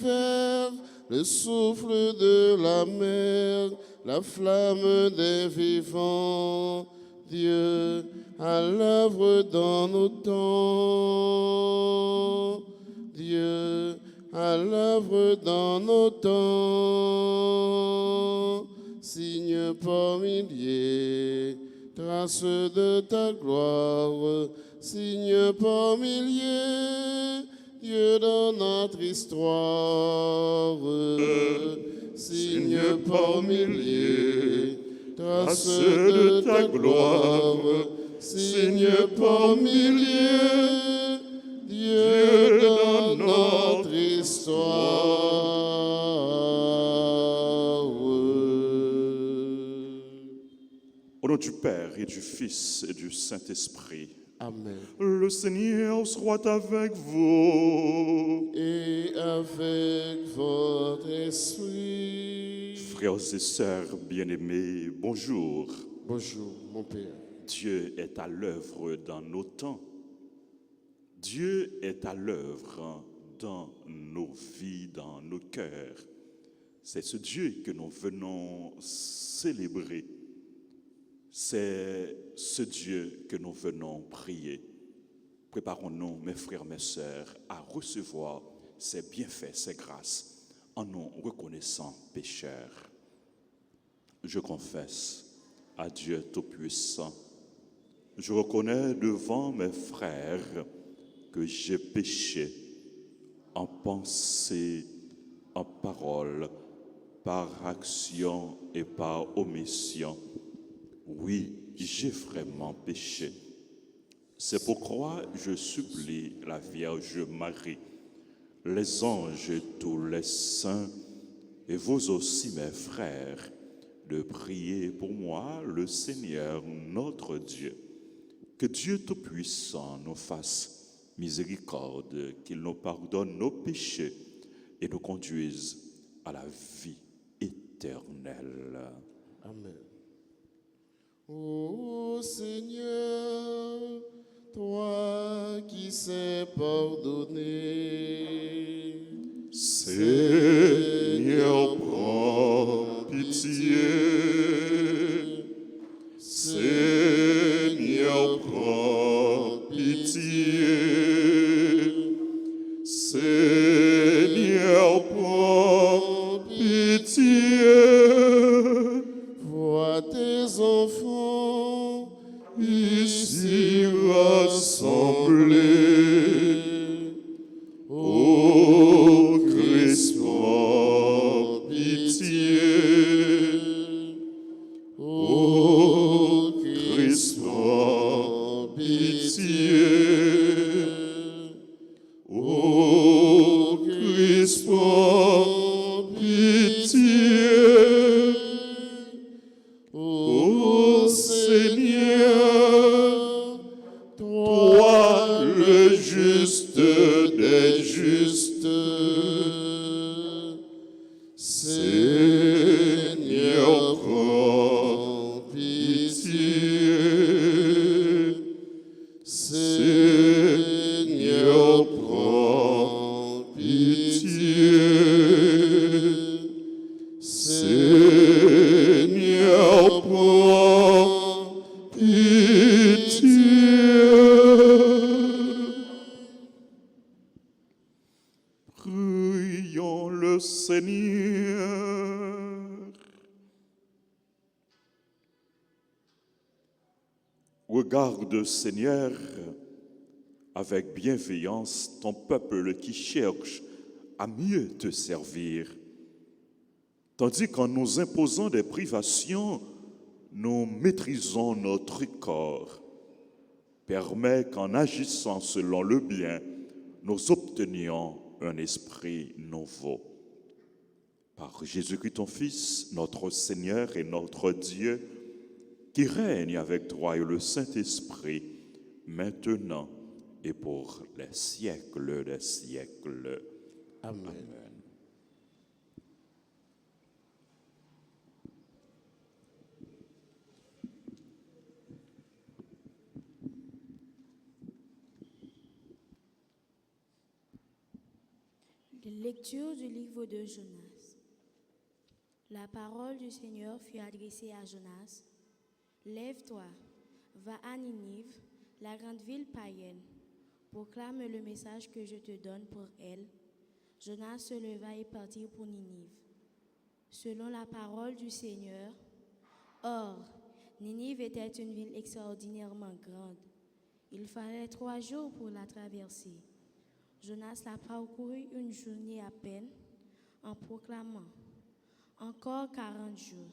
Père, le souffle de la mer, la flamme des vivants, Dieu, à l'œuvre dans nos temps. Dieu, à l'œuvre dans nos temps. Signe par milliers, trace de ta gloire, signe par milliers, Dieu dans notre histoire. Signe par milliers, trace de ta gloire, signe par milliers, Dieu dans notre histoire. Au nom du Père et du Fils et du Saint-Esprit. Amen. Le Seigneur soit avec vous. Et avec votre esprit. Frères et sœurs bien-aimés, bonjour. Bonjour, mon Père. Dieu est à l'œuvre dans nos temps. Dieu est à l'œuvre dans nos vies, dans nos cœurs. C'est ce Dieu que nous venons célébrer. C'est ce Dieu que nous venons prier. Préparons-nous, mes frères, mes sœurs, à recevoir ses bienfaits, ses grâces, en nous reconnaissant pécheurs. Je confesse à Dieu Tout-Puissant. Je reconnais devant mes frères que j'ai péché en pensée, en parole, par action et par omission. Oui, j'ai vraiment péché. C'est pourquoi je supplie la Vierge Marie, les anges et tous les saints, et vous aussi mes frères, de prier pour moi le Seigneur notre Dieu. Que Dieu Tout-Puissant nous fasse miséricorde, qu'il nous pardonne nos péchés et nous conduise à la vie éternelle. Amen. Ô Seigneur, toi qui sais pardonner, Seigneur, prends pitié. Seigneur, prends pitié. Seigneur, prends pitié. vois tes enfants Ici rassemblés, ô Christ, prends pitié. Ô Christ, prends pitié. Ô Christ, prends pitié. Ô Seigneur, toi le juste des justes, Seigneur, prends pitié. Seigneur, prends pitié. Seigneur, prends pitié. Prions le Seigneur. Regarde, Seigneur, avec bienveillance ton peuple qui cherche à mieux te servir. Tandis qu'en nous imposant des privations, nous maîtrisons notre corps. Permets qu'en agissant selon le bien, nous obtenions un esprit nouveau. Par Jésus-Christ, ton Fils, notre Seigneur et notre Dieu, qui règne avec toi et le Saint-Esprit, maintenant et pour les siècles des siècles. Amen. Amen. Lecture du livre de Jonas. La parole du Seigneur fut adressée à Jonas. Lève-toi, va à Ninive, la grande ville païenne. Proclame le message que je te donne pour elle. Jonas se leva et partit pour Ninive. Selon la parole du Seigneur, or, Ninive était une ville extraordinairement grande. Il fallait 3 jours pour la traverser. Jonas la parcourut une journée à peine en proclamant « Encore 40 jours,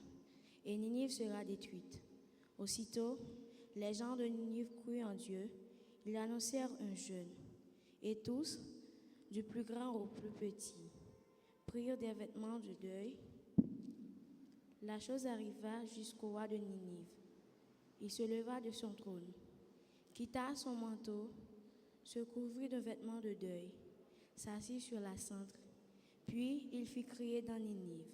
et Ninive sera détruite. » Aussitôt, les gens de Ninive crurent en Dieu. Ils annoncèrent un jeûne. Et tous, du plus grand au plus petit, prirent des vêtements de deuil. La chose arriva jusqu'au roi de Ninive. Il se leva de son trône, quitta son manteau, se couvrit de vêtements de deuil, s'assit sur la cendre, puis il fit crier dans Ninive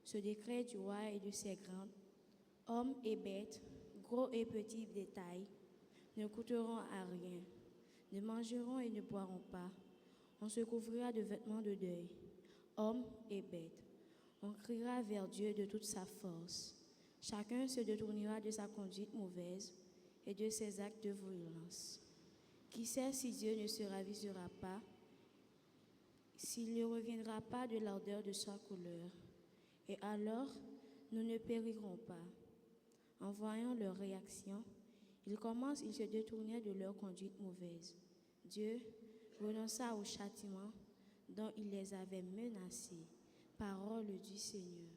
ce décret du roi et de ses grands, hommes et bêtes, gros et petits détails, ne coûteront à rien, ne mangeront et ne boiront pas. On se couvrira de vêtements de deuil, hommes et bêtes. On criera vers Dieu de toute sa force. Chacun se détournera de sa conduite mauvaise et de ses actes de violence. Qui sait si Dieu ne se ravisera pas, s'il ne reviendra pas de l'ardeur de sa couleur, et alors nous ne périrons pas. En voyant leur réaction, ils se détournaient de leur conduite mauvaise. Dieu renonça au châtiment dont il les avait menacés. Parole du Seigneur.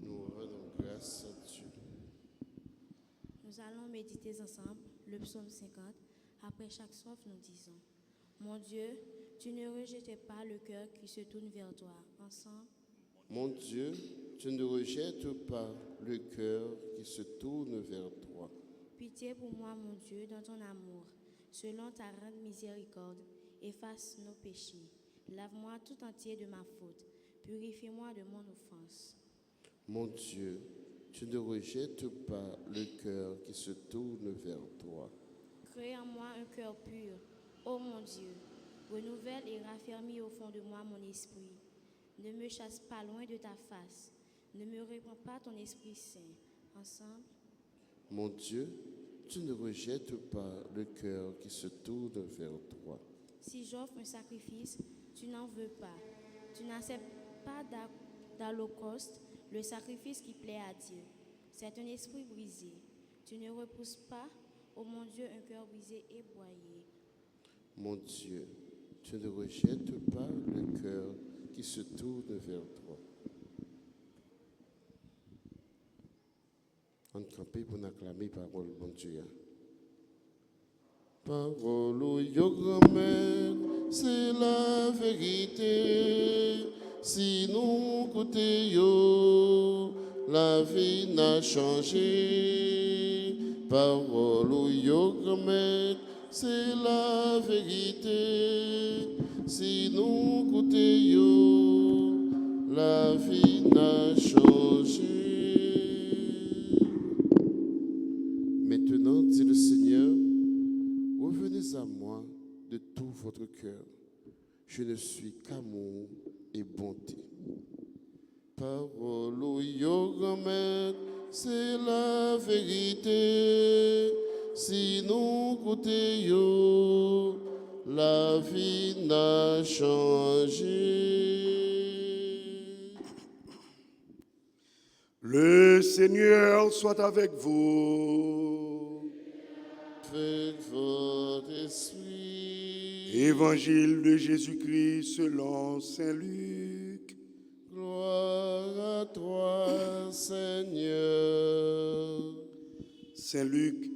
Nous rendons grâce à Dieu. Nous allons méditer ensemble le psaume 50. Après chaque strophe, nous disons « Mon Dieu, tu ne rejetais pas le cœur qui se tourne vers toi. » Ensemble. Mon Dieu, tu ne rejettes pas le cœur qui se tourne vers toi. Pitié pour moi, mon Dieu, dans ton amour. Selon ta grande miséricorde, efface nos péchés. Lave-moi tout entier de ma faute. Purifie-moi de mon offense. Mon Dieu, tu ne rejettes pas le cœur qui se tourne vers toi. Crée en moi un cœur pur, ô mon Dieu. Renouvelle et raffermis au fond de moi mon esprit. Ne me chasse pas loin de ta face. Ne me répands pas ton Esprit Saint. Ensemble. Mon Dieu, tu ne rejettes pas le cœur qui se tourne vers toi. Si j'offre un sacrifice, tu n'en veux pas. Tu n'acceptes pas d'holocauste, le sacrifice qui plaît à Dieu. C'est un esprit brisé. Tu ne repousses pas, ô mon Dieu, un cœur brisé et broyé. Mon Dieu, tu ne rejettes pas le cœur qui se tourne vers toi. On campé pour acclamer parole, mon Dieu. Parole au grand-mère, c'est la vérité. Si nous écoutons, la vie n'a changé. Parole au grand-mère, c'est la vérité. Si nous écoutons, la vie n'a changé. Maintenant, dit le Seigneur, revenez à moi de tout votre cœur. Je ne suis qu'amour et bonté. Parole au grand-mère, c'est la vérité. Si nous écoutons, la vie n'a changé. Le Seigneur soit avec vous. Avec votre esprit. Évangile de Jésus-Christ selon saint Luc. Gloire à toi, Seigneur. Saint Luc,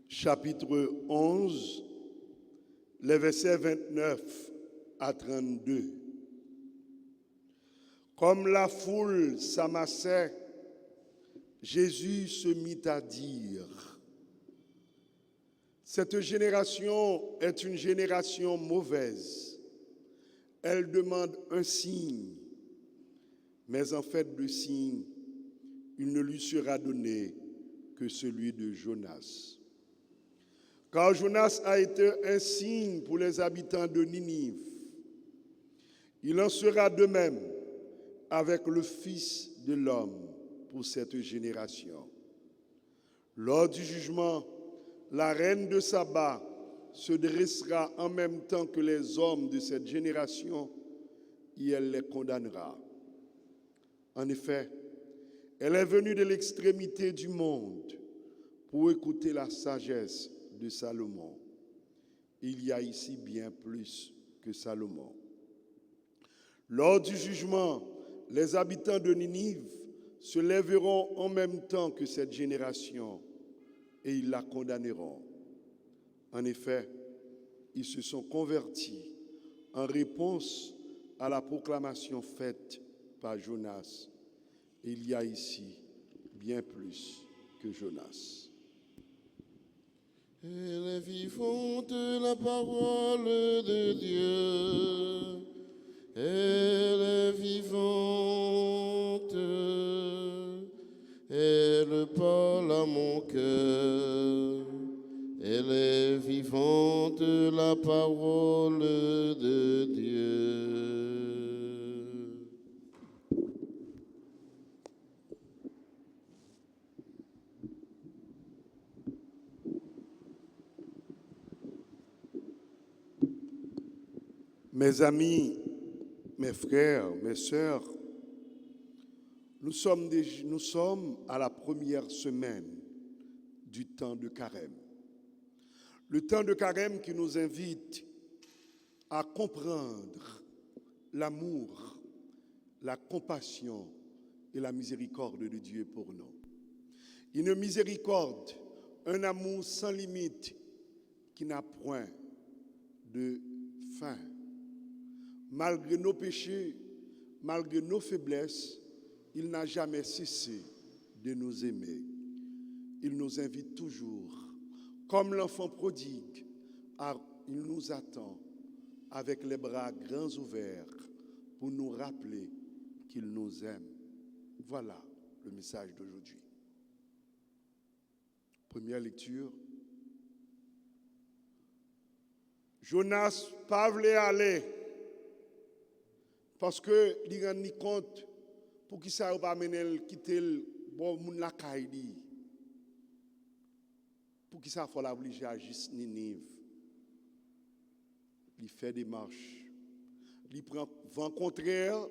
chapitre 11, les versets 29 à 32. Comme la foule s'amassait, Jésus se mit à dire, « Cette génération est une génération mauvaise. Elle demande un signe, mais en fait de signe, il ne lui sera donné que celui de Jonas. Car Jonas a été un signe pour les habitants de Ninive. Il en sera de même avec le Fils de l'homme pour cette génération. Lors du jugement, la reine de Saba se dressera en même temps que les hommes de cette génération et elle les condamnera. En effet, elle est venue de l'extrémité du monde pour écouter la sagesse de Salomon. Il y a ici bien plus que Salomon. Lors du jugement, les habitants de Ninive se lèveront en même temps que cette génération et ils la condamneront. En effet, ils se sont convertis en réponse à la proclamation faite par Jonas. Il y a ici bien plus que Jonas. Elle est vivante, la parole de Dieu. Elle est vivante. Elle parle à mon cœur. Elle est vivante, la parole de Dieu. Mes amis, mes frères, mes sœurs, nous sommes à la première semaine du temps de carême. Le temps de carême qui nous invite à comprendre l'amour, la compassion et la miséricorde de Dieu pour nous. Une miséricorde, un amour sans limite qui n'a point de fin. Malgré nos péchés, malgré nos faiblesses, il n'a jamais cessé de nous aimer. Il nous invite toujours, comme l'enfant prodigue, il nous attend avec les bras grands ouverts pour nous rappeler qu'il nous aime. Voilà le message d'aujourd'hui. Première lecture. Jonas pas voulu aller parce que il rend ni compte pour qui ça va mener quitter le bon moun la caille. Pour qui ça faut l'obliger à juste Ninive. Il fait des marches. Il prend vent contraire,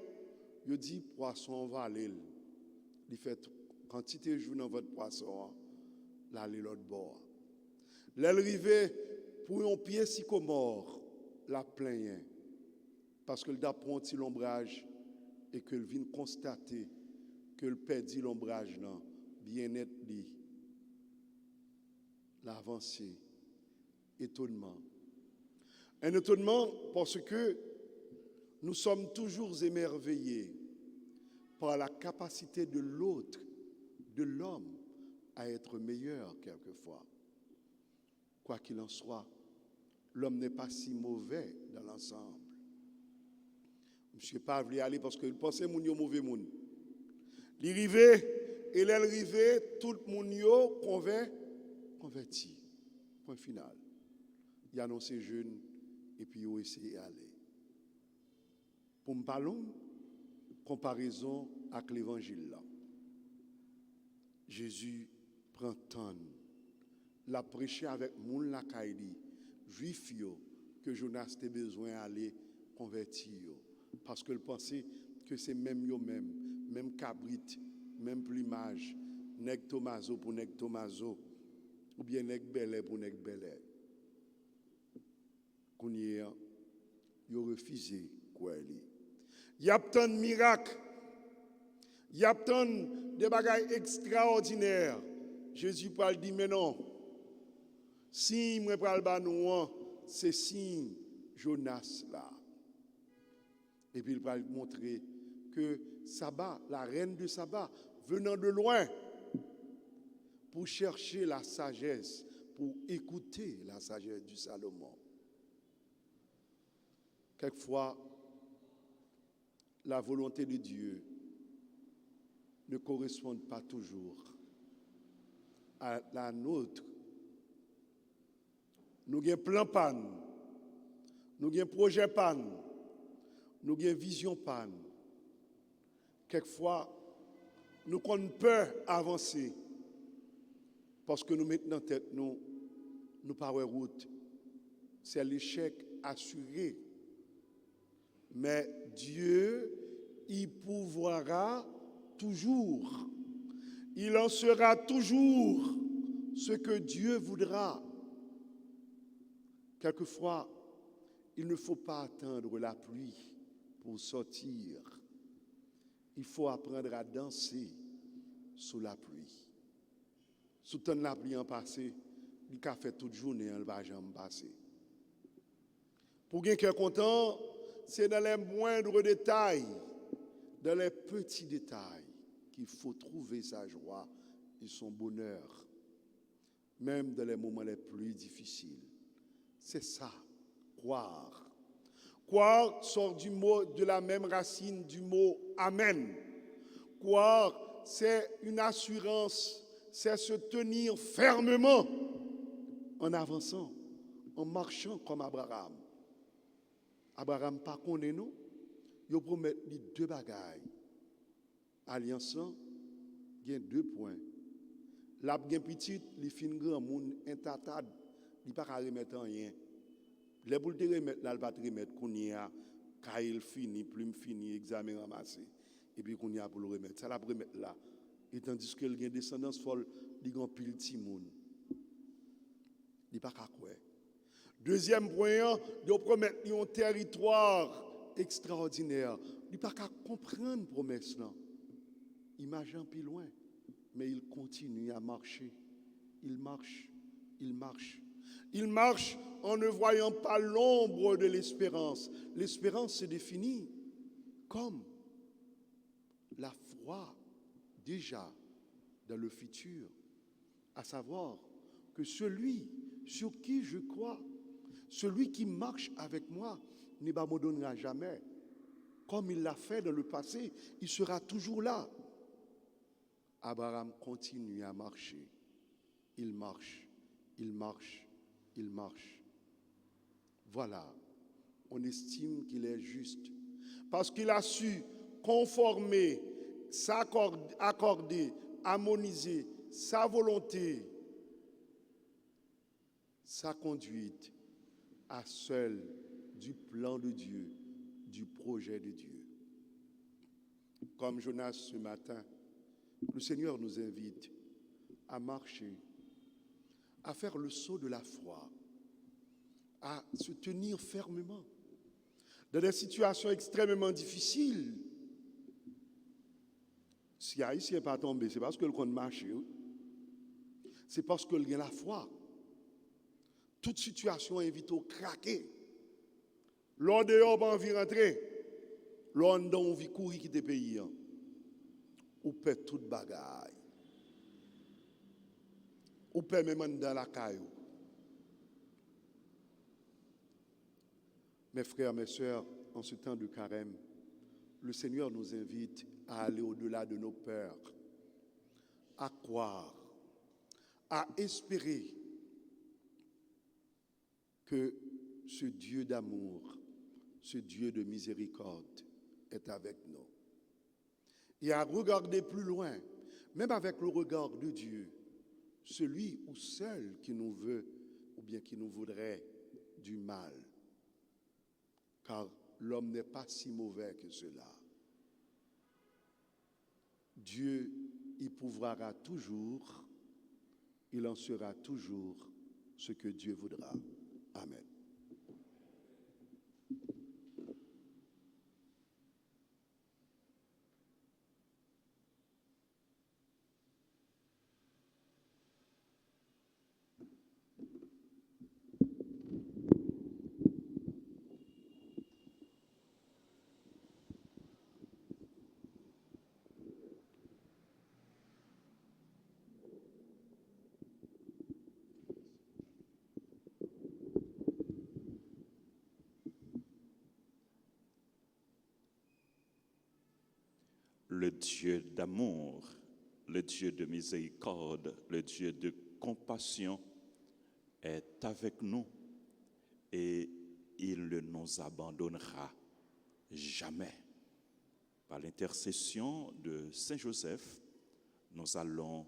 il dit poisson va aller. Il fait quantité de jours dans votre poisson, l'aller l'autre bord. L'arrivée pour un pied sycomore, la plaigne parce que le d'apprend l'ombrage et que le vient constater que le perdit l'ombrage là, bien net dit. L'avancée, étonnement. Un étonnement parce que nous sommes toujours émerveillés par la capacité de l'autre, de l'homme, à être meilleur quelquefois. Quoi qu'il en soit, l'homme n'est pas si mauvais dans l'ensemble. Monsieur pas voulu aller parce qu'il pensait que c'était mauvais monde. Il arrivait et l'arrivée, tout le monde converti. Point final. Il a annoncé jeune et puis il a essayé d'aller. Pour me parler, comparaison avec l'évangile là. Jésus prend temps, l'a prêché avec moun la kaili, juif yo, que Jonas avait besoin d'aller convertir parce qu'il pensait que c'est même yo même cabrit, même plumage, nèg Tomaso pour nèg Tomaso ou bien nèg belé pour nèg belé. Kounye yo refusé quoi li. Y a tant de miracles. Y a tant de bagailles extraordinaires. Jésus parle dit mais non. Si moi pral ba nou, c'est signe Jonas là. Et puis il va montrer que Saba, la reine de Saba, venant de loin pour chercher la sagesse, pour écouter la sagesse du Salomon. Quelquefois, la volonté de Dieu ne correspond pas toujours à la nôtre. nous avons plan panne, nous avons projet panne, nous avons vision panne. Quelquefois, nous avons peur d'avancer parce que nous mettons en tête, nous pas de route. C'est l'échec assuré. Mais Dieu, il pourvoira toujours. Il en sera toujours ce que Dieu voudra. Quelquefois, il ne faut pas attendre la pluie pour sortir. Il faut apprendre à danser sous la pluie. Sous la pluie en passé, il a fait toute journée, il ne va jamais passer. Pour quelqu'un content, c'est dans les moindres détails, dans les petits détails, qu'il faut trouver sa joie et son bonheur, même dans les moments les plus difficiles. C'est ça, croire. Croire sort du mot, de la même racine du mot Amen. Croire, c'est une assurance, c'est se tenir fermement en avançant, en marchant comme Abraham. Abraham pas connaît nous, il promet les deux bagailles. Alliance, il y a 2 points. La petite, il fin grand monde intatade, il pas remettre rien. Les boules de remettre là, il va remettre qu'on y a quand il fini, plume fini, examen ramassé et puis qu'on y a pour le remettre. Ça la remettre là. Et tandis que il y a descendance folle, il y a pile petit monde. Il pas quoi. Deuxième point, il promet un territoire extraordinaire. Il pas comprendre promesse là. Imagine plus loin, mais il continue à marcher. Il marche, il marche. Il marche en ne voyant pas l'ombre de l'espérance. L'espérance se définit comme la foi déjà dans le futur, à savoir que celui sur qui je crois, celui qui marche avec moi, ne m'abandonnera jamais. Comme il l'a fait dans le passé, il sera toujours là. Abraham continue à marcher. Il marche, il marche, il marche. Voilà, on estime qu'il est juste. Parce qu'il a su conformer, accorder, harmoniser sa volonté, sa conduite à celle du plan de Dieu, du projet de Dieu. Comme Jonas ce matin, le Seigneur nous invite à marcher, à faire le saut de la foi, à se tenir fermement dans des situations extrêmement difficiles. Si Haïtien n'est pas tombé, c'est parce que le compte marche. C'est parce qu'il y a la foi. Toute situation invite au craquer. L'on dehors, on vient rentrer. L'on dans on vit courir qui te pays. Ou perd toute bagaille. Ou perd même dans la caillou. Mes frères, mes sœurs, en ce temps de carême, le Seigneur nous invite à aller au-delà de nos peurs, à croire, à espérer que ce Dieu d'amour, ce Dieu de miséricorde est avec nous. Et à regarder plus loin, même avec le regard de Dieu, celui ou celle qui nous veut ou bien qui nous voudrait du mal. Car l'homme n'est pas si mauvais que cela. Dieu y pourvoira toujours, il en sera toujours ce que Dieu voudra. Amen. Le Dieu d'amour, le Dieu de miséricorde, le Dieu de compassion est avec nous et il ne nous abandonnera jamais. Par l'intercession de Saint Joseph, nous allons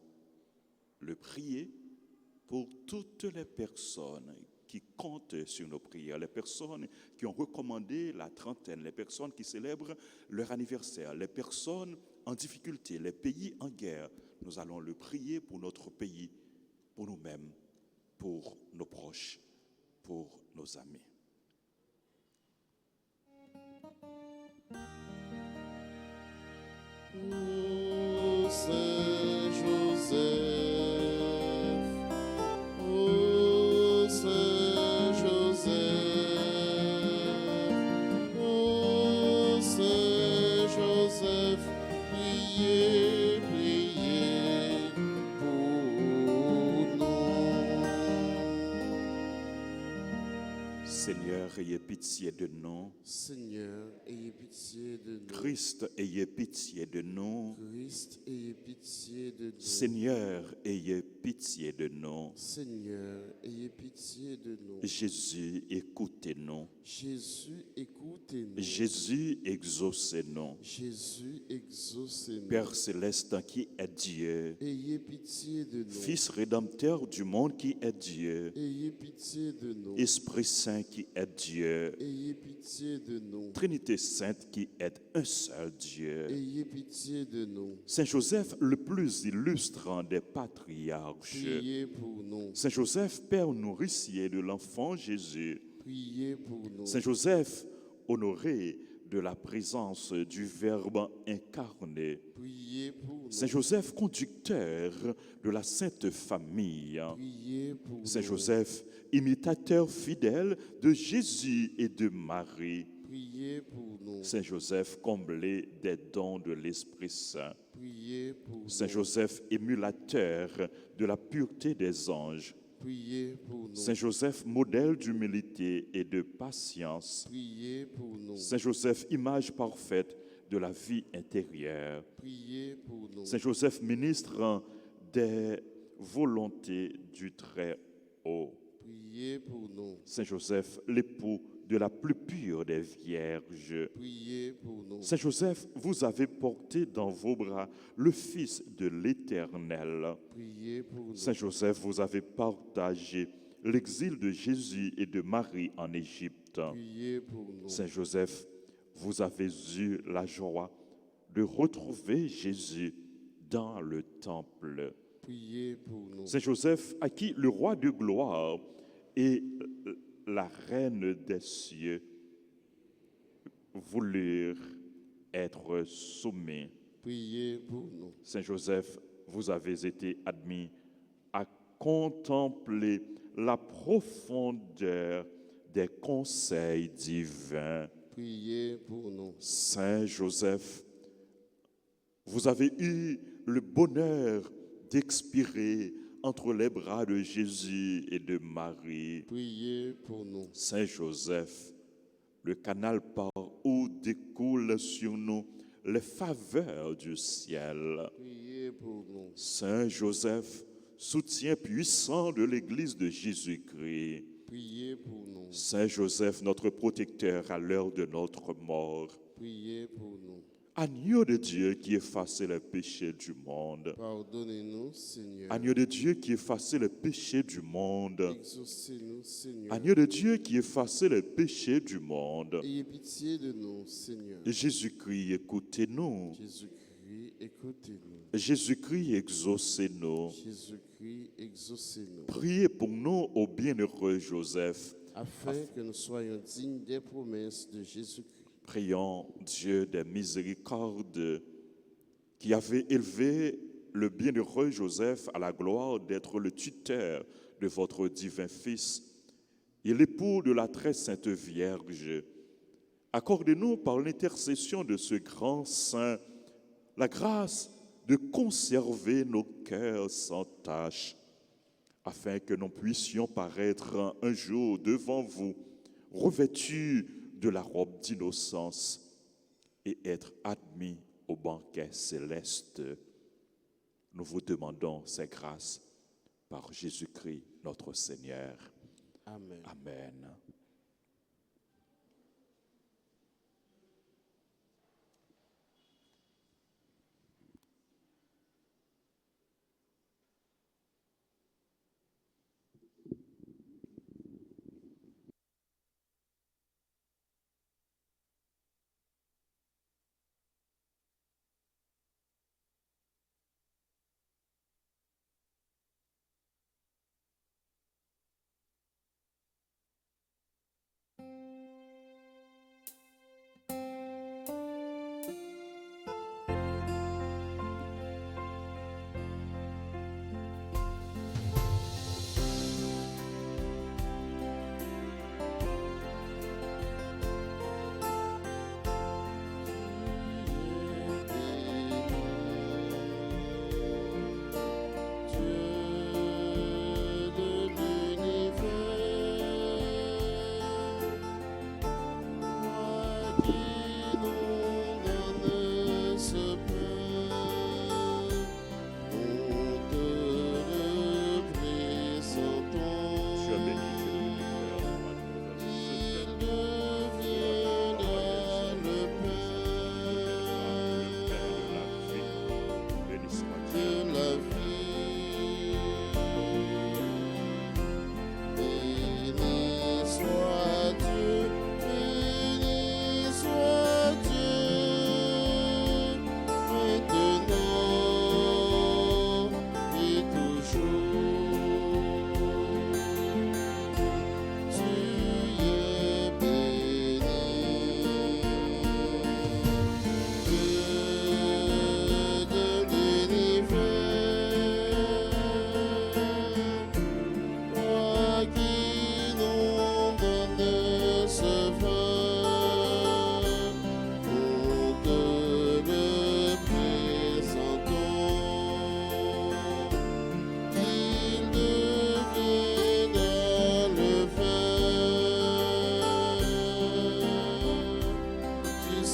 le prier pour toutes les personnes qui comptent sur nos prières, les personnes qui ont recommandé la trentaine, les personnes qui célèbrent leur anniversaire, les personnes en difficulté, les pays en guerre. Nous allons le prier pour notre pays, pour nous-mêmes, pour nos proches, pour nos amis. Ô Saint Joseph, ô Saint Joseph, ô Saint Joseph, priez, priez pour nous. Seigneur, ayez pitié de nous. Seigneur, ayez pitié de nous. Christ, ayez pitié de nous. Christ, ayez pitié de nous. Seigneur, ayez pitié de nous. Seigneur, ayez pitié de nous. Jésus, écoutez-nous. Jésus, écoutez-nous. Jésus, exaucez-nous. Jésus, exaucez-nous. Père céleste qui est Dieu, Ayez pitié de nous. Fils rédempteur du monde qui est Dieu, Ayez pitié de nous. Esprit Saint qui est Dieu, Ayez pitié de nous. Trinité Sainte qui est un seul Dieu. Ayez pitié de nous. Saint Joseph, le plus illustre des patriarches. Priez pour nous. Saint Joseph, Père nourricier de l'enfant Jésus. Priez pour nous. Saint Joseph, honoré de la présence du Verbe incarné. Priez pour nous. Saint Joseph, conducteur de la Sainte Famille. Priez pour Saint nous. Joseph, imitateur fidèle de Jésus et de Marie. Priez pour nous. Saint Joseph, comblé des dons de l'Esprit Saint. Priez pour Saint nous. Joseph, émulateur de la pureté des anges. Priez pour nous. Saint Joseph, modèle d'humilité et de patience. Priez pour nous. Saint Joseph, image parfaite de la vie intérieure. Priez pour nous. Saint Joseph, ministre des volontés du Très-Haut. Priez pour nous. Saint Joseph, l'époux de la plus pure des vierges. Priez pour nous. Saint Joseph, vous avez porté dans vos bras le Fils de l'Éternel. Priez pour nous. Saint Joseph, vous avez partagé l'exil de Jésus et de Marie en Égypte. Priez pour nous. Saint Joseph, vous avez eu la joie de retrouver Jésus dans le temple. Priez pour nous. Saint Joseph, à qui le roi de gloire et la reine des cieux voulurent être soumis. Priez pour nous. Saint Joseph, vous avez été admis à contempler la profondeur des conseils divins. Priez pour nous. Saint Joseph, vous avez eu le bonheur d'expirer entre les bras de Jésus et de Marie. Priez pour nous. Saint Joseph, le canal par où découlent sur nous les faveurs du ciel. Priez pour nous. Saint Joseph, soutien puissant de l'Église de Jésus-Christ. Priez pour nous. Saint Joseph, notre protecteur à l'heure de notre mort. Priez pour nous. Agneau de Dieu qui effaçait les péchés du monde. Pardonnez-nous, Seigneur. Agneau de Dieu qui effaçait les péchés du monde. Exaucez-nous, Seigneur. Agneau de Dieu qui effaçait les péchés du monde. Ayez pitié de nous, Seigneur. Jésus-Christ, écoutez-nous. Jésus-Christ, écoutez-nous. Jésus-Christ, exaucez-nous. Jésus-Christ, exaucez-nous. Priez pour nous, ô bienheureux Joseph. Afin que nous soyons dignes des promesses de Jésus-Christ. Prions Dieu des miséricordes qui avait élevé le bienheureux Joseph à la gloire d'être le tuteur de votre divin Fils et l'époux de la très sainte Vierge. Accordez-nous par l'intercession de ce grand saint la grâce de conserver nos cœurs sans tache, afin que nous puissions paraître un jour devant vous, revêtus de la robe d'innocence et être admis au banquet céleste. Nous vous demandons ces grâces par Jésus-Christ notre Seigneur. Amen. Amen.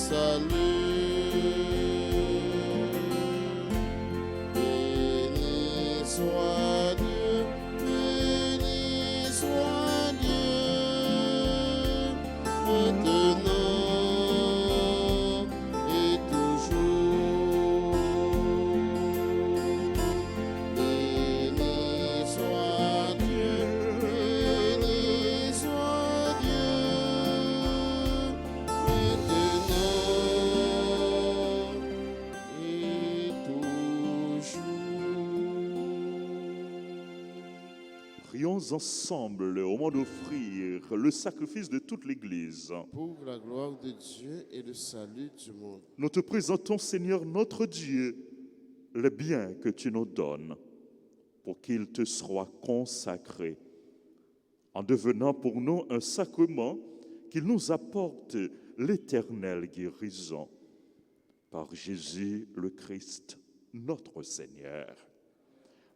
salut. Béni soit Dieu, béni soit Dieu, maintenant et toujours. Béni soit Dieu, béni soit Dieu, maintenant et toujours. Prions ensemble au moment d'offrir le sacrifice de toute l'Église. Pour la gloire de Dieu et le salut du monde. Nous te présentons, Seigneur notre Dieu, les biens que tu nous donnes pour qu'ils te soient consacrés, en devenant pour nous un sacrement qui nous apporte l'éternelle guérison. Par Jésus le Christ, notre Seigneur.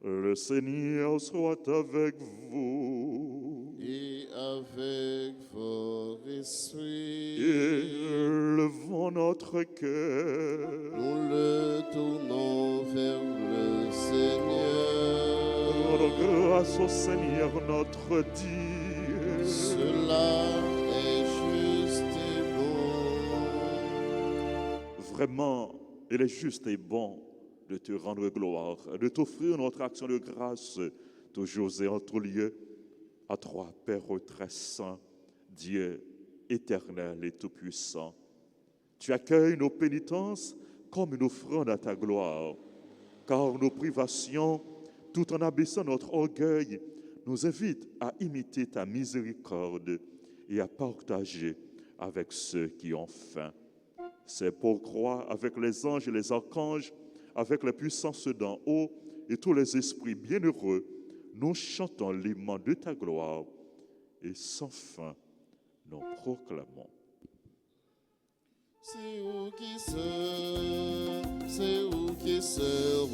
Le Seigneur soit avec vous. Et avec votre esprit, Élevons notre cœur. nous le tournons vers le Seigneur. Rendons grâce au Seigneur notre Dieu. Cela est juste et bon. Vraiment, il est juste et bon de te rendre gloire, de t'offrir notre action de grâce, toujours et en tout lieu, à toi, Père très saint, Dieu éternel et tout-puissant. Tu accueilles nos pénitences comme une offrande à ta gloire, car nos privations, tout en abaissant notre orgueil, nous invitent à imiter ta miséricorde et à partager avec ceux qui ont faim. C'est pourquoi, avec les anges et les archanges, avec les puissances d'en haut et tous les esprits bienheureux, nous chantons l'hymne de ta gloire et sans fin nous proclamons. C'est où qui sert, c'est où qui sert,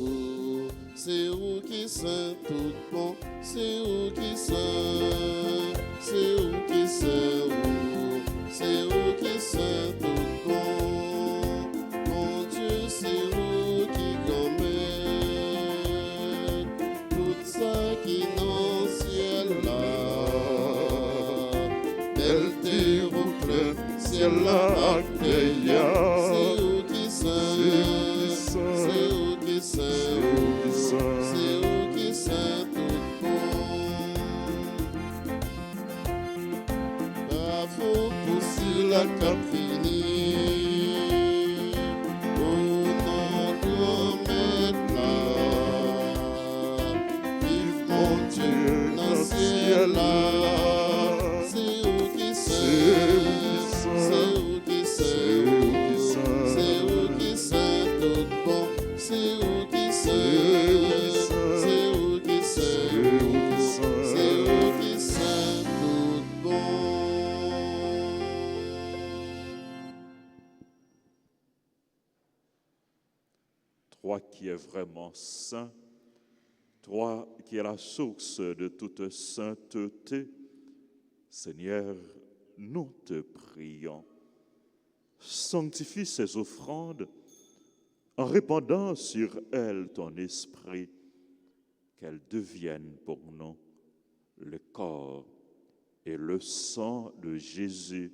c'est où qui sert tout bon, c'est où qui sert, c'est où qui sert, c'est où qui sert tout bon. Mon Dieu, c'est où qui commet tout ça qui dans ciel là. Belle terre au fleuve, ciel là accueillant. C'est où qui sert, c'est où qui sert, c'est où qui sert tout bon. Bravo pour si la cap fini. Oh non, grand-maître là. Vive mon Dieu dans le ciel là. C'est où qui sert, c'est où qui sert, c'est où qui sert tout bon. C'est où qui sert, c'est où qui sert, c'est où qui sert tout bon. Toi qui es vraiment saint, toi qui es la source de toute sainteté, Seigneur, nous te prions. Sanctifie ces offrandes en répandant sur elles ton esprit, qu'elles deviennent pour nous le corps et le sang de Jésus,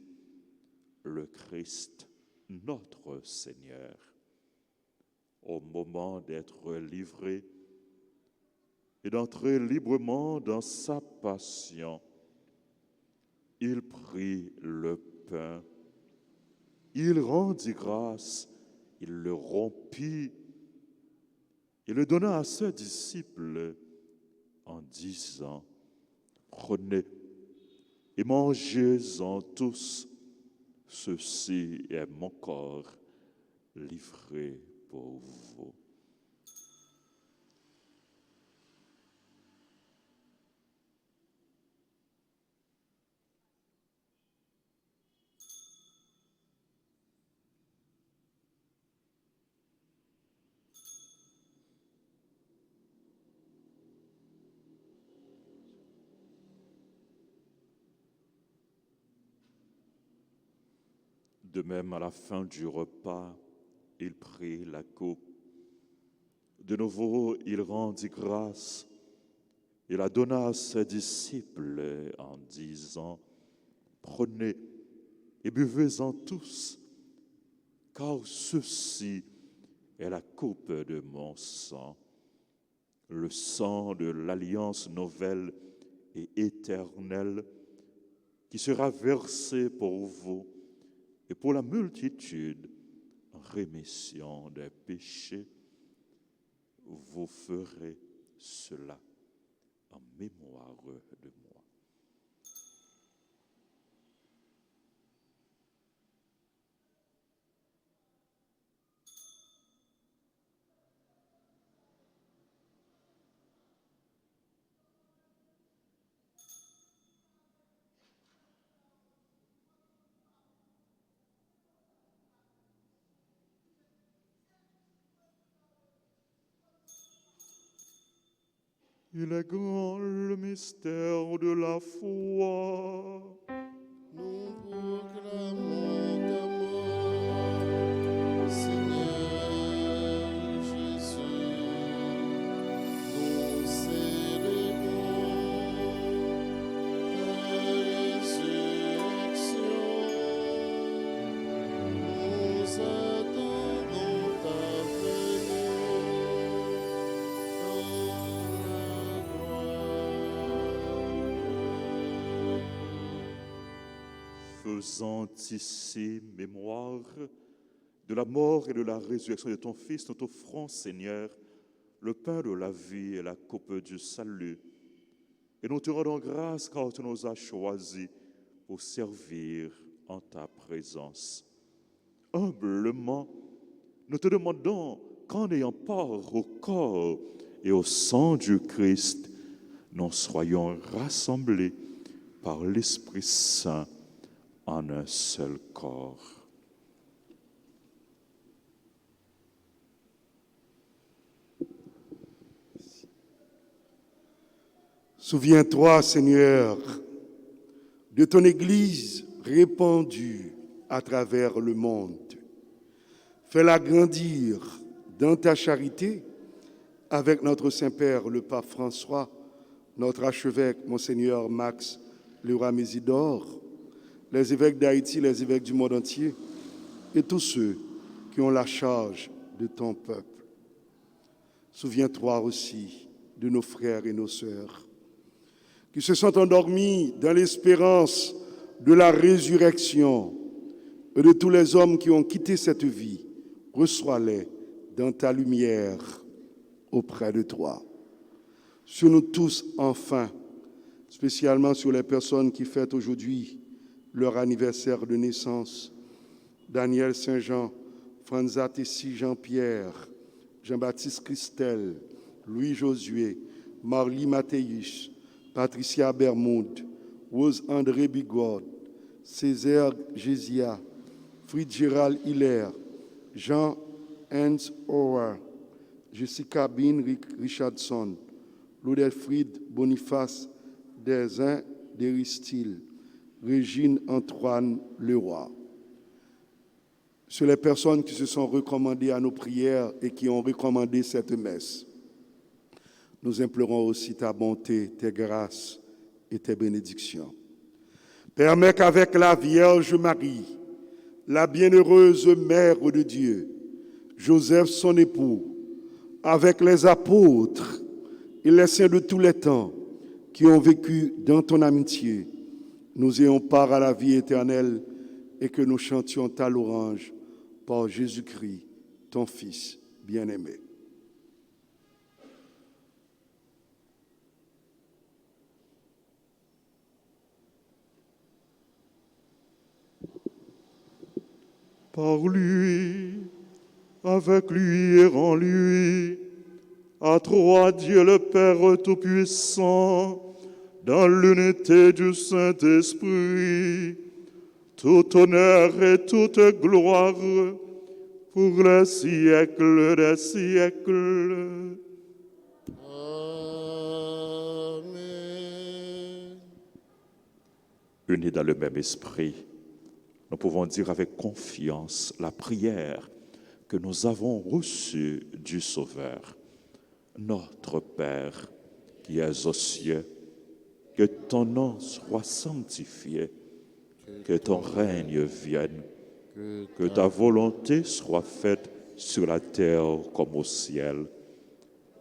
le Christ, notre Seigneur. Au moment d'être livré et d'entrer librement dans sa passion, il prit le pain, il rendit grâce, il le rompit, il le donna à ses disciples en disant, prenez et mangez-en tous, ceci est mon corps livré pour vous. De même, à la fin du repas, il prit la coupe. De nouveau, il rendit grâce et la donna à ses disciples en disant, « Prenez et buvez-en tous, car ceci est la coupe de mon sang, le sang de l'alliance nouvelle et éternelle qui sera versé pour vous et pour la multitude en rémission des péchés. Vous ferez cela en mémoire de moi. » Il est grand le mystère de la foi. Nous proclamons ta mort, Seigneur Jésus. Nous célébrons ta résurrection. Nous attendons ta venue dans la gloire. Faisant ici mémoire de la mort et de la résurrection de ton Fils, nous t'offrons, Seigneur, le pain de la vie et la coupe du salut. Et nous te rendons grâce car tu nous as choisis pour servir en ta présence. Humblement, nous te demandons qu'en ayant part au corps et au sang du Christ, nous soyons rassemblés par l'Esprit Saint en un seul corps. Souviens-toi, Seigneur, de ton Église répandue à travers le monde. Fais-la grandir dans ta charité avec notre Saint-Père, le Pape François, notre archevêque, Monseigneur Max Leroy-Mésidor, les évêques d'Haïti, les évêques du monde entier et tous ceux qui ont la charge de ton peuple. Souviens-toi aussi de nos frères et nos sœurs qui se sont endormis dans l'espérance de la résurrection et de tous les hommes qui ont quitté cette vie. Reçois-les dans ta lumière auprès de toi. Sur nous tous, enfin, spécialement sur les personnes qui fêtent aujourd'hui leur anniversaire de naissance, Daniel Saint-Jean, Franza Tessie Jean-Pierre, Jean-Baptiste Christelle, Louis Josué, Marly Mathéus, Patricia Bermoude, Rose-André Bigord, Césaire Gésia, Fritz-Gérald Hiller, Jean-Hens Hauer, Jessica Bin Richardson, Lodelfried Boniface Desin Deristil, Régine Antoine Leroy. Sur les personnes qui se sont recommandées à nos prières et qui ont recommandé cette messe, nous implorons aussi ta bonté, tes grâces et tes bénédictions. Permets qu'avec la Vierge Marie, la bienheureuse Mère de Dieu, Joseph son époux, avec les apôtres et les saints de tous les temps qui ont vécu dans ton amitié, nous ayons part à la vie éternelle et que nous chantions ta louange par Jésus-Christ, ton Fils bien-aimé. Par lui, avec lui et en lui, à toi Dieu le Père Tout-Puissant, dans l'unité du Saint-Esprit, tout honneur et toute gloire pour les siècles des siècles. Amen. Unis dans le même esprit, nous pouvons dire avec confiance la prière que nous avons reçue du Sauveur. Notre Père, qui es aux cieux, que ton nom soit sanctifié, que ton règne vienne, que ta volonté soit faite sur la terre comme au ciel.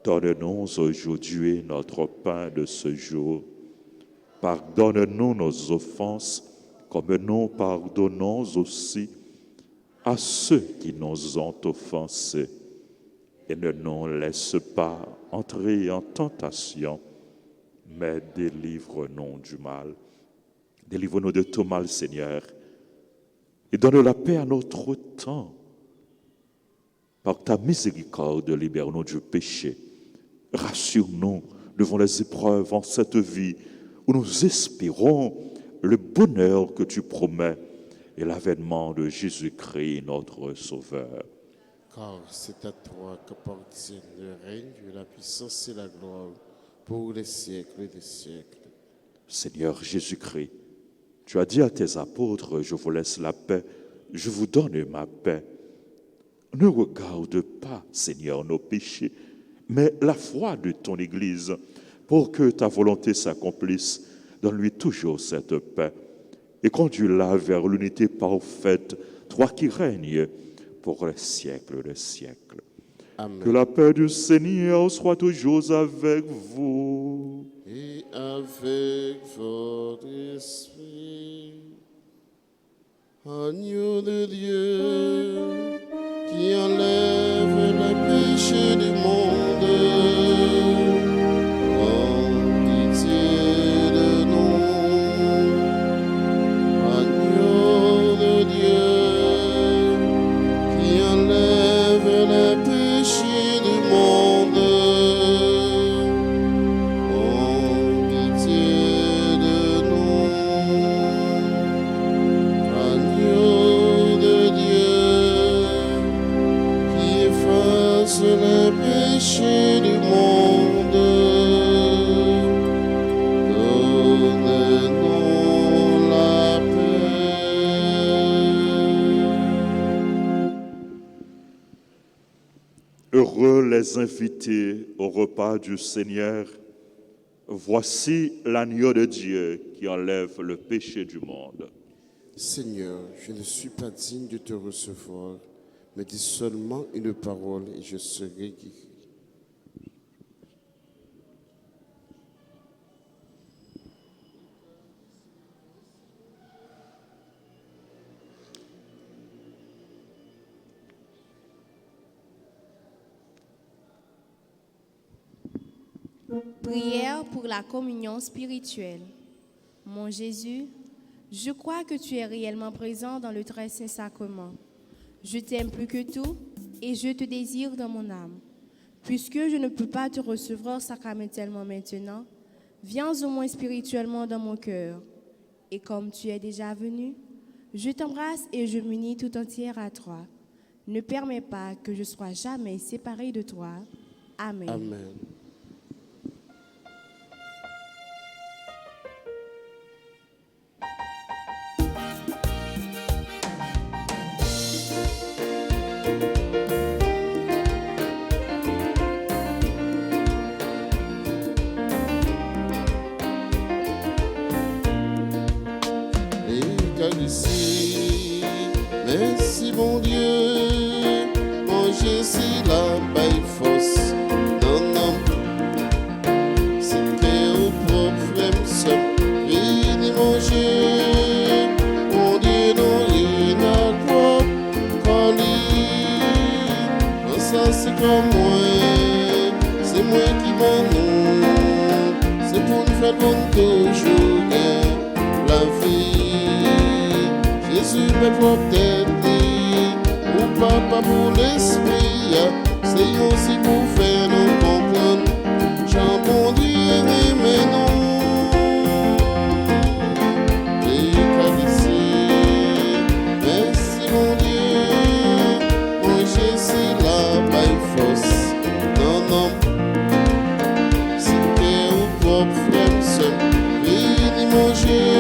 Donne-nous aujourd'hui notre pain de ce jour. Pardonne-nous nos offenses, comme nous pardonnons aussi à ceux qui nous ont offensés. Et ne nous laisse pas entrer en tentation, mais délivre-nous du mal. Délivre-nous de tout mal, Seigneur, et donne la paix à notre temps. Par ta miséricorde, libère-nous du péché. Rassure-nous devant les épreuves en cette vie où nous espérons le bonheur que tu promets et l'avènement de Jésus-Christ, notre Sauveur. Car c'est à toi qu'appartient le règne, la puissance et la gloire pour les siècles des siècles. Seigneur Jésus-Christ, tu as dit à tes apôtres, je vous laisse la paix, je vous donne ma paix. Ne regarde pas, Seigneur, nos péchés, mais la foi de ton Église, pour que ta volonté s'accomplisse. Donne-lui toujours cette paix et conduis-la vers l'unité parfaite, toi qui règnes pour les siècles des siècles. Amen. Que la paix du Seigneur soit toujours avec vous. Et avec votre esprit. Agneau de Dieu, qui enlève le péché du monde, oh, pitié de nous. Agneau de Dieu, qui enlève le péché du monde, oh, pitié de nous. Agneau de Dieu, qui efface le péché du monde, donne-nous la paix. Heureux les invités au repas du Seigneur. Voici l'agneau de Dieu qui enlève le péché du monde. Seigneur, je ne suis pas digne de te recevoir, mais dis seulement une parole et je serai guéri. Prière pour la communion spirituelle. Mon Jésus, je crois que tu es réellement présent dans le très saint sacrement. Je t'aime plus que tout et je te désire dans mon âme. Puisque je ne peux pas te recevoir sacramentellement maintenant, viens au moins spirituellement dans mon cœur. Et comme tu es déjà venu, je t'embrasse et je m'unis tout entière à toi. Ne permets pas que je sois jamais séparée de toi. Amen. Amen. Ici, merci mon Dieu, manger c'est la paille fausse. Non, non, c'est que au propre seul, vini manger, mon Dieu, non, il n'a quoi coller. Ça c'est comme moi, c'est moi qui m'en nomme, c'est pour nous faire bon toujours bien la vie. Jésus me protège, ou papa pour l'esprit, c'est aussi pour faire nous comprendre, Jean bon Dieu aimé nous. L'Eucharistie, merci mon Dieu, manger c'est la paille fausse, non, non, c'était au propre frère seul, vini manger.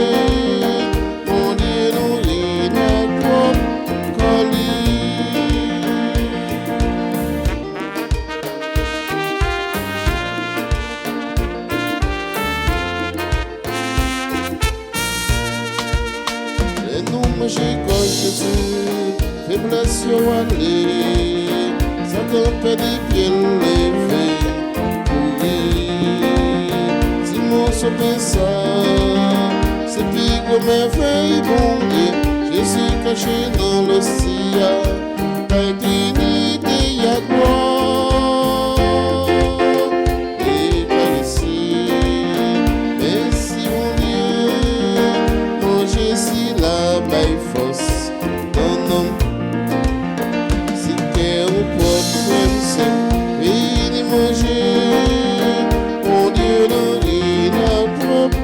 Mon Dieu, non, il n'a faiblesse yo aller, Satan fait des pieds levés, si mon sauvé ça, c'est plus que merveille, bon Dieu, Jésus caché dans le ciel, ta dignité y a gloire, et par ici, merci mon Dieu, mon Jésus la baille force, non, non, si t'es au propre, c'est vini manger, mon Dieu, non, il a propre,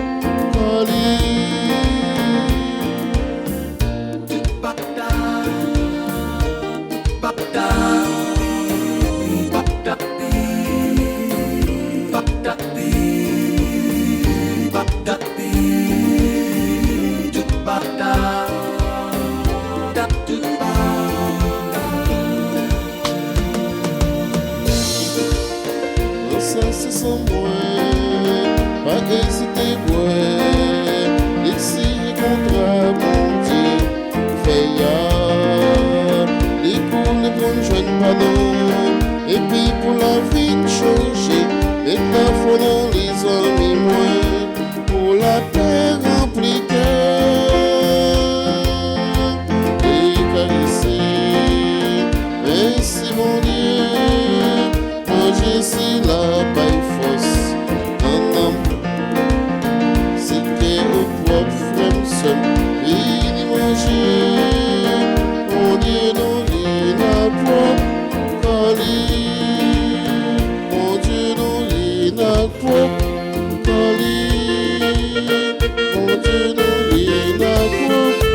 ça c'est sans moi, pas hésiter ouais, ici contre mon Dieu, fait ya, les coups les bonnes jeunes pardon, et puis pour la vie de changer, maintenant faut dans les amis moins, pour la terre remplie cœur, et caresser, merci mon Dieu, moi j'ai si la paille fausse, non, non, si t'es au propre frère seul, vini manger, mon Dieu non, il a propre, mon Dieu non, il a propre, mon Dieu non, il a propre,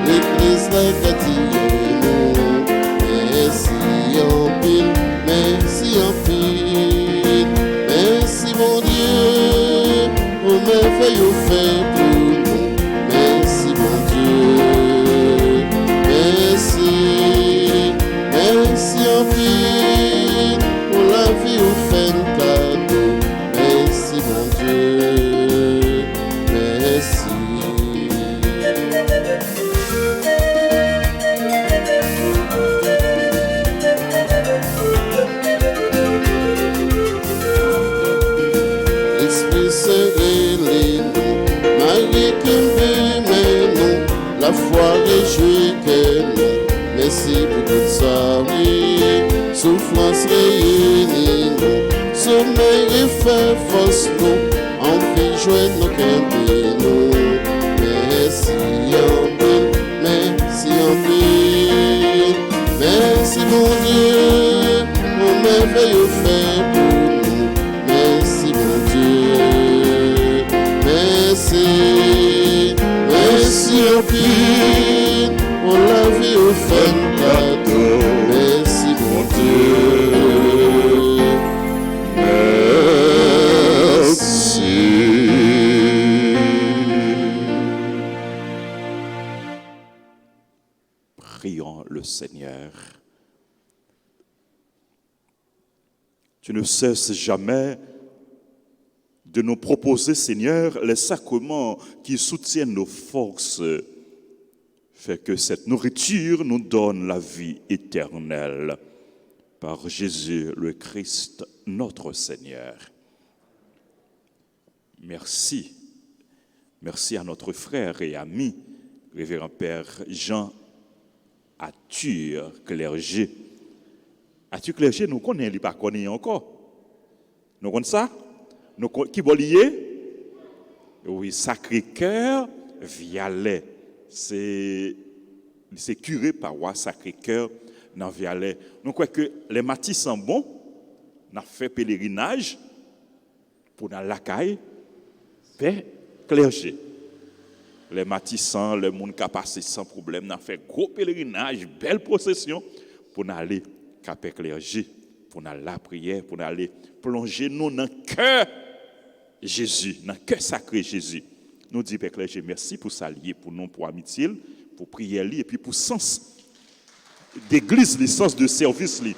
l'église la merci en pile, merci en pile, merci mon Dieu, pour merveille au fait pour nous, merci mon Dieu, merci, merci en pile, pour la vie au fait de cadeau, merci mon Dieu, merci. La foi réjouit que nous, merci pour toute sa vie, souffrance réunie nous, sommeil et fait force nous, envie jouer nos cœurs nous, merci en pile, merci en pile, merci mon Dieu, mon merveille au fait pour nous, merci mon Dieu, merci. Merci en pile, pour la vie au fin cadeau. Merci mon Dieu. Merci. Prions le Seigneur. Tu ne cesses jamais de nous proposer, Seigneur, les sacrements qui soutiennent nos forces. Fais que cette nourriture nous donne la vie éternelle. Par Jésus le Christ, notre Seigneur. Merci. Merci à notre frère et ami, révérend Père Jean Arthur Clerget. Arthur Clerget, nous connaissons, il n'est pas connu encore. Nous connaissons ça? Nous, qui va lier? Oui, Sacré-Cœur, Vialet. C'est c'est curé paroisse Sacré-Cœur dans Vialet. Nous croyons que les matins sont bons, nous avons fait pèlerinage pour dans la caille, paix, clergé. Les matissants, le monde qui a passé sans problème, nous avons fait gros pèlerinage, belle procession pour aller caper clergé, pour aller la prière, pour aller plonger nous dans le cœur Jésus, dans le cœur sacré Jésus. Nous disons, Père clergé, merci pour s'allier pour nous, pour amitié, pour prier et puis pour sens d'église, le sens de service. Il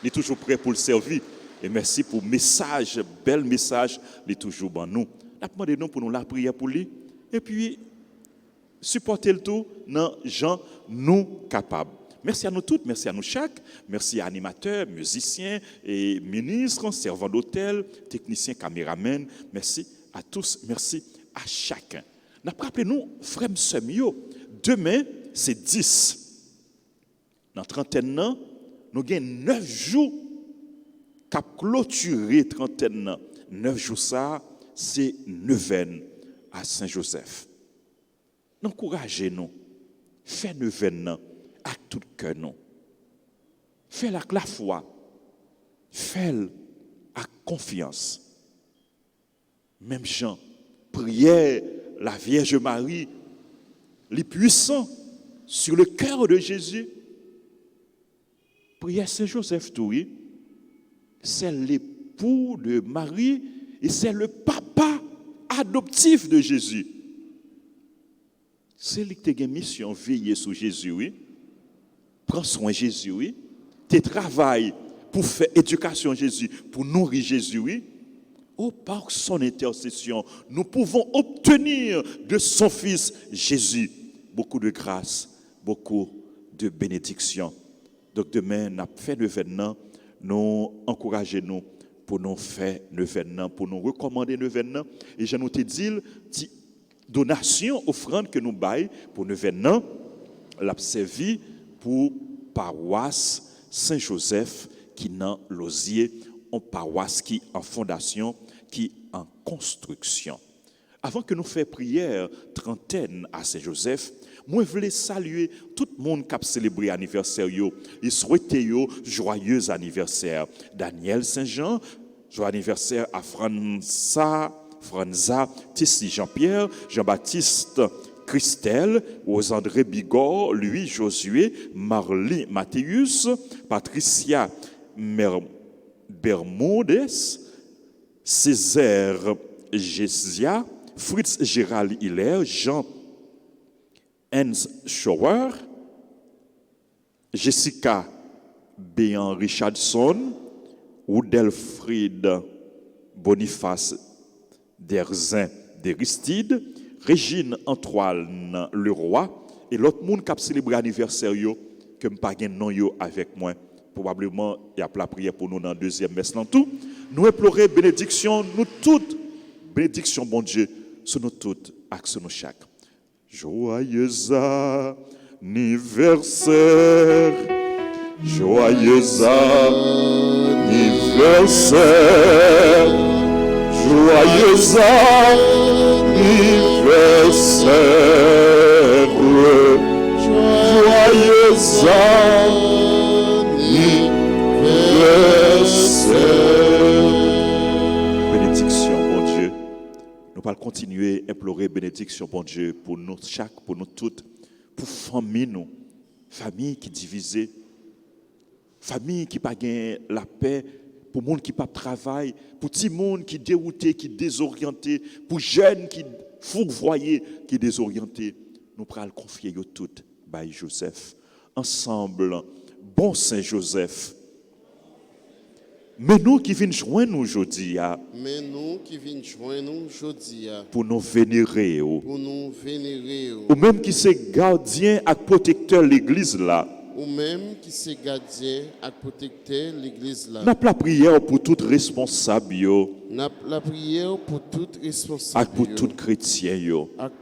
est toujours prêt pour le servir. Et merci pour le message, bel message, il est toujours bon nous. Nous demandons pour nous la prière pour lui. Et puis, supporter le tout dans gens nous capables. Merci à nous toutes, merci à nous chaque. Merci à animateurs, musiciens et ministres, servants d'hôtel, techniciens, caméramens. Merci à tous, merci à chacun. Rappelez-nous, frères et sœurs, demain, c'est 10. Dans la trentaine, nous avons 9 jours qui ont clôturé la trentaine. 9 jours, ça, c'est neuvaine à Saint-Joseph. Encouragez-nous. Faites neuvaine avec tout cœur. Faites avec la foi. Faites avec confiance. Même Jean, prière la Vierge Marie, les puissants sur le cœur de Jésus. Prière Saint-Joseph Toury, c'est l'époux de Marie et c'est le papa adoptif de Jésus. C'est lui qui a une mission, veiller sur Jésus, oui. Prends soin de Jésus, oui. Tu travailles pour faire éducation de Jésus, pour nourrir Jésus, oui. Oh, par son intercession, nous pouvons obtenir de son Fils Jésus beaucoup de grâce, beaucoup de bénédictions. Donc demain, nous fait le événement, nous encourageons-nous pour nous faire le événement, pour nous recommander le événement. Et je nous te dis, donation, offrande que nous baillons pour le événement, l'a servi pour paroisse Saint-Joseph qui dans l'Osier, en paroisse qui en fondation, qui en construction. Avant que nous fassions prière trentaine à Saint-Joseph, moi, je voulais saluer tout le monde qui a célébré l'anniversaire et souhaiter joyeux anniversaire. Daniel Saint-Jean, joyeux anniversaire à Franza, Tissi Jean-Pierre, Jean-Baptiste Christelle, Rose-André Bigor, Louis Josué, Marly Mathéus, Patricia Bermudez, Césaire Gessia, Fritz Gérald Hiller, Jean Hans Schauer, Jessica Béan Richardson, Oudelfried Boniface Derzin d'Aristide, Régine Antoine Leroy, et l'autre monde qui a célébré l'anniversaire, que je n'ai pas de nom avec moi. Probablement, il y a la prière pour nous dans la deuxième messe. Dans tout, nous implorons bénédiction, nous toutes, bénédiction, bon Dieu, sur nous toutes, et sur nous chaque. Joyeux anniversaire, joyeux anniversaire, joyeux anniversaire, joyeux anniversaire. Bénédiction, bon Dieu. Nous allons continuer à implorer bénédiction, bon Dieu, pour nous chaque, pour nous toutes, pour famille nous, famille qui divisée, famille qui n'a pas la paix, pour le monde qui n'a pas de travail, pour tout le monde qui est dérouté, qui est désorienté, pour jeunes qui fourvoyés, qui sont désorientés. Nous allons confier toutes by Joseph. Ensemble, bon Saint Joseph. Mais nous qui venons joindre aujourd'hui, pour nous vénérer, ou même qui c'est gardien et protecteur de l'église là, ou même qui c'est gardien et protecteur de l'église là. N'a la prière pour tout responsable N'a la prière pour tout responsable et pour tout chrétien et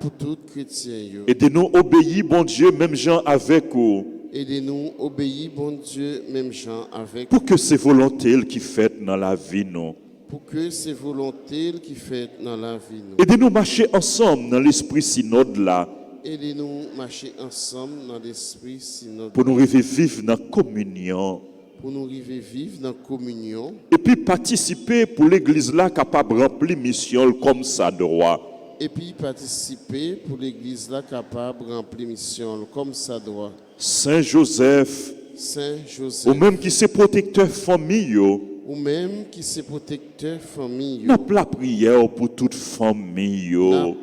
pour tout chrétien et de nous obéir bon Dieu même gens avec vous. Et de nous obéir bon Dieu même gens avec pour que c'est volonté qui fait dans la vie nous. Pour que c'est volonté qui fait dans la vie nous. Et de nous marcher ensemble dans l'esprit synode là. aidez-nous à marcher ensemble dans l'esprit, sinon pour nous arriver vivre dans la communion. pour nous arriver vivre dans la communion Et puis participer pour l'église là capable de remplir mission comme ça doit. et puis participer pour l'église là capable de remplir mission comme ça doit. Saint Joseph, Saint ou Joseph, même qui c'est protecteur famille, ou même qui c'est protecteur famille, n'a pas la prière pour toute famille.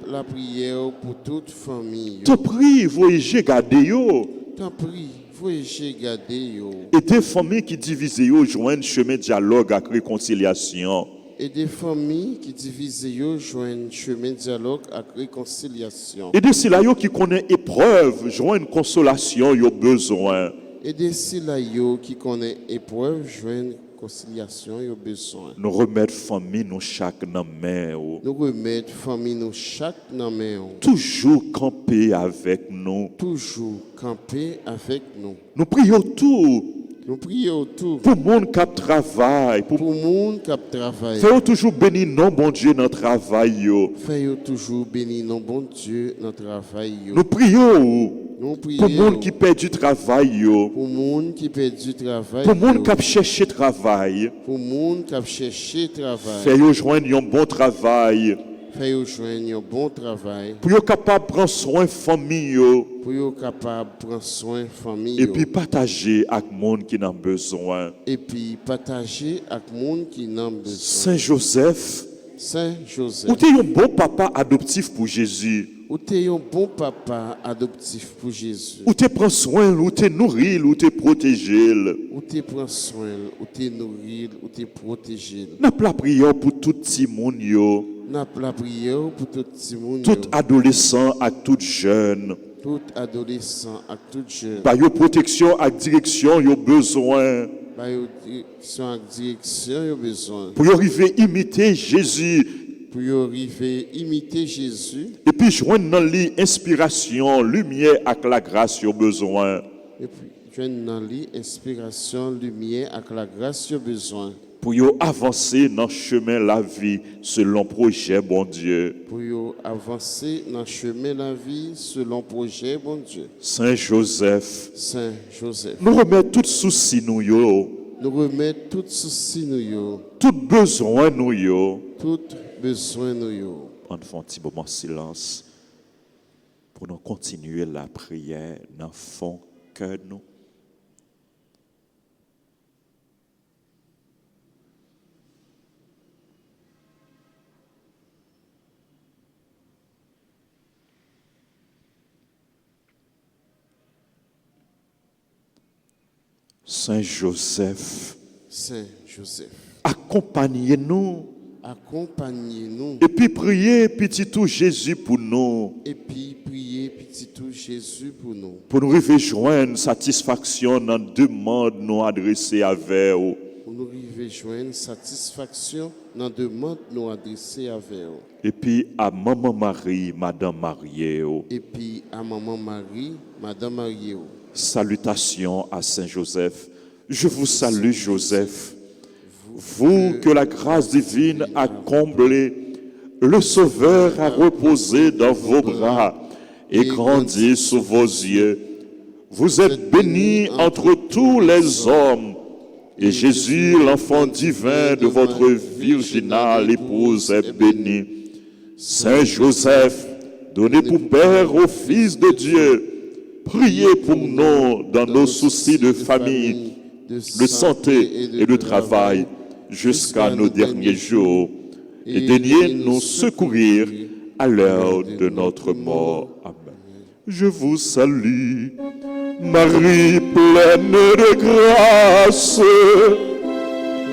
la prière pour toute famille. Te prie, voyez, gardez yo. T'en prie, voyez, gardez yo. Et des familles qui divisent yo joignent chemin dialogue avec réconciliation. Et des familles qui divisent yo joignent chemin dialogue avec réconciliation. Et de ceux-là yo qui connaissent épreuve, joignent consolation yo besoin. Et des yo qui connaissent épreuve joignent conciliation yo besoin. Nous remettre famille nous chaque dans main. Nous remettre famille nous chaque dans main. Toujours camper avec nous. Toujours camper avec nous. Nous prions tout Nous prions autour pour le monde qui travaille, pour pour le monde qui travaille. faire toujours bénir non bon Dieu dans le travail. Fais toujours bénir nos bon Dieu dans le travail. Nous prions Nous pour le prions monde qui perd du travail, pour le monde qui perd du travail. pour le monde qui cherche travail. Pour le monde qui a cherché travail. Faire joindre un bon travail. Fais joindre un bon travail. Pour être capable de prendre soin de la famille. Pour être capable de prendre soin de la famille. Et puis partager avec le monde qui en a besoin. Et puis partager avec le monde qui en a besoin. Saint Joseph, Saint Joseph. ou tu es un bon papa adoptif pour Jésus. Ou tu es un bon papa adoptif pour Jésus. Ou tu prends soin, ou tu nourris, ou tu protèges. Ou tu prends soin, ou tu nourris, ou tu protèges. N'a pas la prière pour tout petit monde, N'a pas la prière pour tout le monde. tout adolescent et tout jeune. Tout adolescent et tout jeune. Par your protection et direction, yo besoin. Par direction et direction, il a besoin. Pour y arriver à imiter Jésus. Pour y arriver à imiter Jésus. Et puis joindre dans lui inspiration, lumière et la grâce, yo besoin. Et puis joindre dans lui inspiration, lumière et la grâce, il a besoin. Pour y avancer dans le chemin de la vie selon le projet, bon Dieu. Pour y avancer dans le chemin de la vie selon le projet, bon Dieu. Saint Joseph, Saint Joseph. nous remettons tout souci nous yo, Nous remettons tout souci nous yo, tout besoin nous yo. tout besoin nous yo. On fait un petit moment de silence pour nous continuer la prière dans le fond cœur nous. Saint Joseph, Saint Joseph. accompagnez-nous Accompagnez-nous et puis priez petit tout Jésus pour nous, et puis priez petit tout Jésus pour nous. pour nous rejoindre satisfaction dans la demande nous adressée avec vous. Pour nous arriver joindre satisfaction dans la demande nous adresser avec vous. Et puis à Maman Marie, Madame Marie, Et puis à Maman Marie, Madame Marie. salutations à Saint Joseph. Je vous salue Joseph, vous que la grâce divine a comblé, le Sauveur a reposé dans vos bras et grandi sous vos yeux. Vous êtes bénie entre tous les hommes, et Jésus, l'enfant divin de votre virginale épouse, est béni. Saint Joseph, donnez pour Père au Fils de Dieu, priez pour nous dans nos soucis de famille, de santé et de travail, jusqu'à nos derniers jours, et daignez nous secourir à l'heure de notre mort. Amen. Je vous salue, Marie pleine de grâce,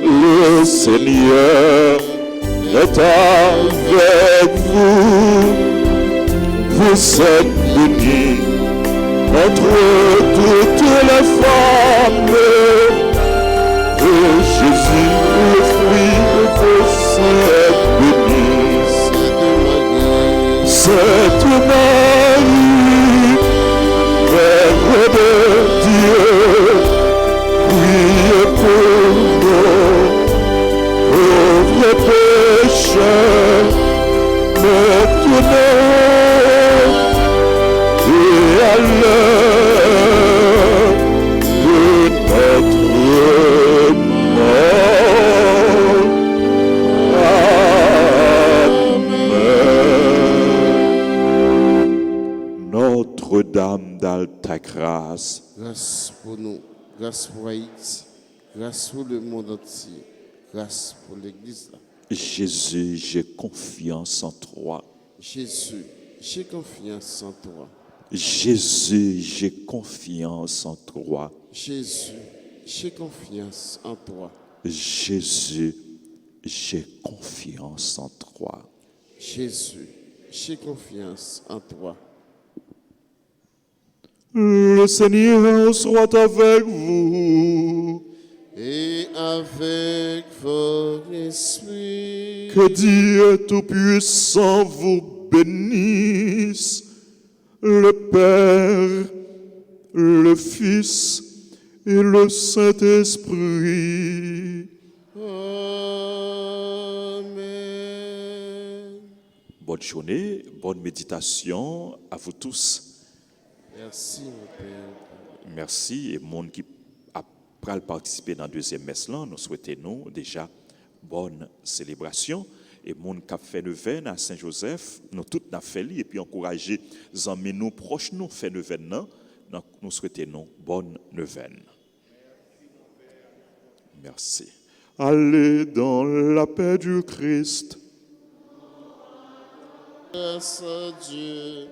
le Seigneur est avec vous. Vous êtes bénie entre toutes les femmes, et Jésus, le fruit de vos seins, est béni. Sainte Marie, Mère de Dieu, priez pour nous, pauvres pécheurs, maintenant nous, grâce pour Haïti, grâce pour le monde entier, grâce pour l'Église. Jésus, j'ai confiance en toi. Jésus, j'ai confiance en toi. Jésus, j'ai confiance en toi. Jésus, j'ai confiance en toi. Jésus, j'ai confiance en toi. Jésus, j'ai confiance en toi. Le Seigneur soit avec vous. Et avec votre esprit, Que Dieu Tout-Puissant vous bénisse, le Père, le Fils et le Saint-Esprit. Amen. Bonne journée, bonne méditation à vous tous. Merci, mon Père. Merci et monde qui a participé dans la deuxième messe là, nous souhaitons déjà bonne célébration et monde qui a fait neuvaine à Saint-Joseph, nous tous n'a fait et puis encourager les amis nous proches nous fait neuvaine là, donc nous souhaitons bonne neuvaine. Merci. Allez dans la paix du Christ. Grâce à Dieu.